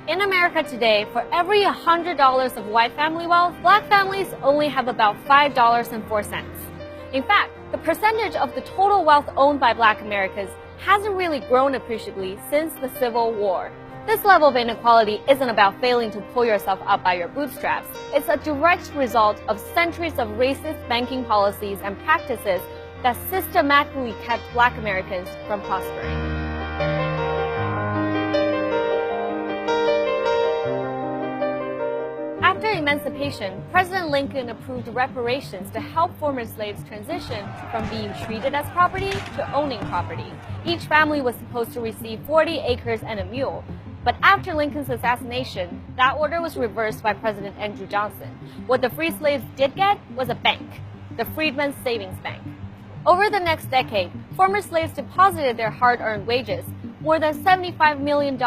In America today, for every $100 of white family wealth, black families only have about $5.04. In fact, the percentage of the total wealth owned by black Americans hasn't really grown appreciably since the Civil War. This level of inequality isn't about failing to pull yourself up by your bootstraps. It's a direct result of centuries of racist banking policies and practices that systematically kept black Americans from prospering. After emancipation, President Lincoln approved reparations to help former slaves transition from being treated as property to owning property. Each family was supposed to receive 40 acres and a mule. But after Lincoln's assassination, that order was reversed by President Andrew Johnson. What the free slaves did get was a bank, the Freedmen's Savings Bank. Over the next decade, former slaves deposited their hard-earned wages, more than $75 million,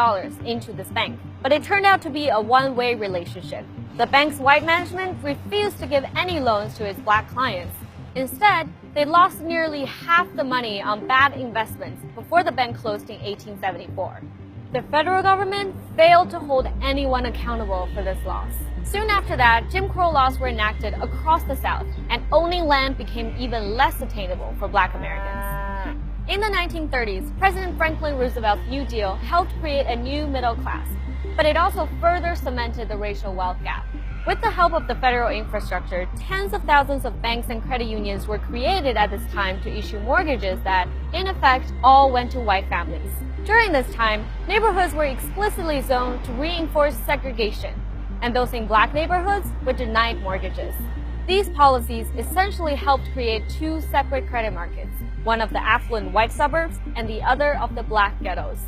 into this bank. But it turned out to be a one-way relationship. The bank's white management refused to give any loans to its black clients. Instead, they lost nearly half the money on bad investments before the bank closed in 1874. The federal government failed to hold anyone accountable for this loss. Soon after that, Jim Crow laws were enacted across the South, and owning land became even less attainable for black Americans. In the 1930s, President Franklin Roosevelt's New Deal helped create a new middle class, but it also further cemented the racial wealth gap. With the help of the federal infrastructure, tens of thousands of banks and credit unions were created at this time to issue mortgages that, in effect, all went to white families. During this time, neighborhoods were explicitly zoned to reinforce segregation, and those in black neighborhoods were denied mortgages. These policies essentially helped create two separate credit markets, one of the affluent white suburbs and the other of the black ghettos.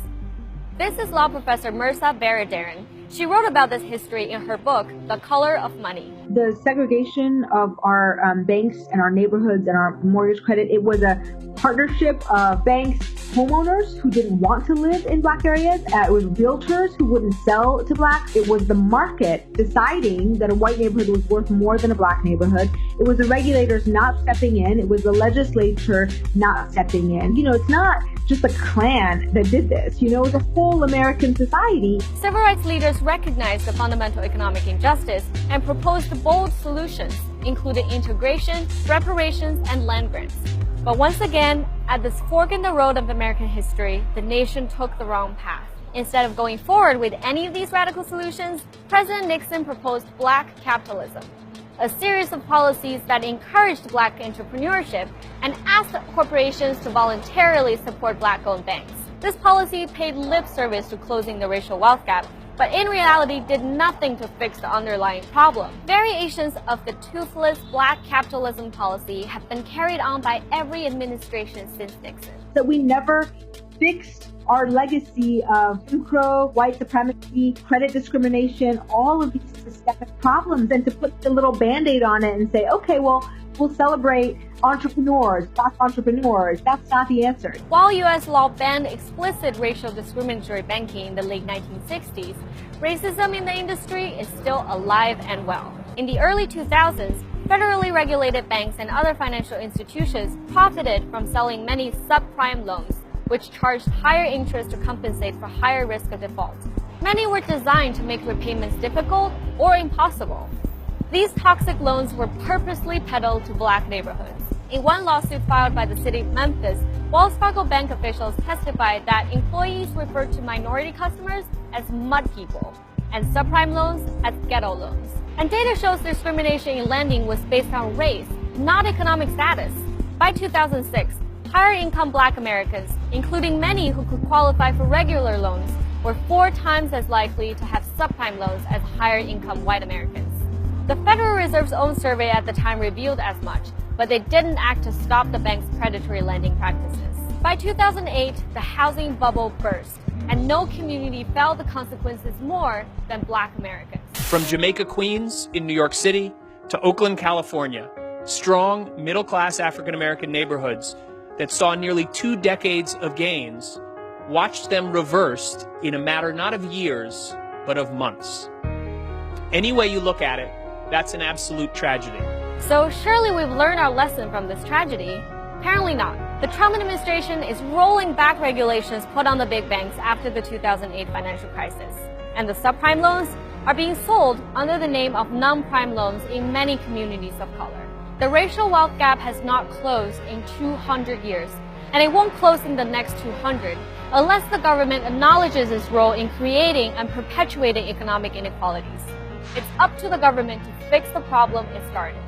This is law professor Mirza Baradaran. She wrote about this history in her book, The Color of Money. The segregation of our banks and our neighborhoods and our mortgage credit, it was a partnership of banks, homeowners who didn't want to live in black areas. It was realtors who wouldn't sell to blacks. It was the market deciding that a white neighborhood was worth more than a black neighborhood. It was the regulators not stepping in. It was the legislature not stepping in. It's not just a Klan that did this. It was a whole American society. Civil rights leaders recognized the fundamental economic injustice and proposed bold solutions, including integration, reparations, and land grants. But once again, at this fork in the road of American history, the nation took the wrong path. Instead of going forward with any of these radical solutions, President Nixon proposed black capitalism, a series of policies that encouraged black entrepreneurship and asked corporations to voluntarily support black-owned banks. This policy paid lip service to closing the racial wealth gap, but in reality did nothing to fix the underlying problem. Variations of the toothless black capitalism policy have been carried on by every administration since Nixon. That we never fixed our legacy of Jim Crow, white supremacy, credit discrimination, all of these systemic problems, and to put the little Band-Aid on it and say, okay, well, we'll celebrate entrepreneurs, black entrepreneurs. That's not the answer. While U.S. law banned explicit racial discriminatory banking in the late 1960s, racism in the industry is still alive and well. In the early 2000s, federally regulated banks and other financial institutions profited from selling many subprime loans, which charged higher interest to compensate for higher risk of default. Many were designed to make repayments difficult or impossible. These toxic loans were purposely peddled to black neighborhoods. In one lawsuit filed by the city of Memphis, Wells Fargo Bank officials testified that employees referred to minority customers as mud people and subprime loans as ghetto loans. And data shows discrimination in lending was based on race, not economic status. By 2006, higher-income black Americans, including many who could qualify for regular loans, were 4 times as likely to have subprime loans as higher-income white Americans. The Federal Reserve's own survey at the time revealed as much, but they didn't act to stop the bank's predatory lending practices. By 2008, the housing bubble burst, and no community felt the consequences more than black Americans. From Jamaica, Queens in New York City to Oakland, California, strong middle-class African-American neighborhoods that saw nearly 2 decades of gains watched them reversed in a matter not of years, but of months. Any way you look at it, that's an absolute tragedy. So surely we've learned our lesson from this tragedy? Apparently not. The Trump administration is rolling back regulations put on the big banks after the 2008 financial crisis. And the subprime loans are being sold under the name of non-prime loans in many communities of color. The racial wealth gap has not closed in 200 years, and it won't close in the next 200 unless the government acknowledges its role in creating and perpetuating economic inequalities. It's up to the government to fix the problem it started.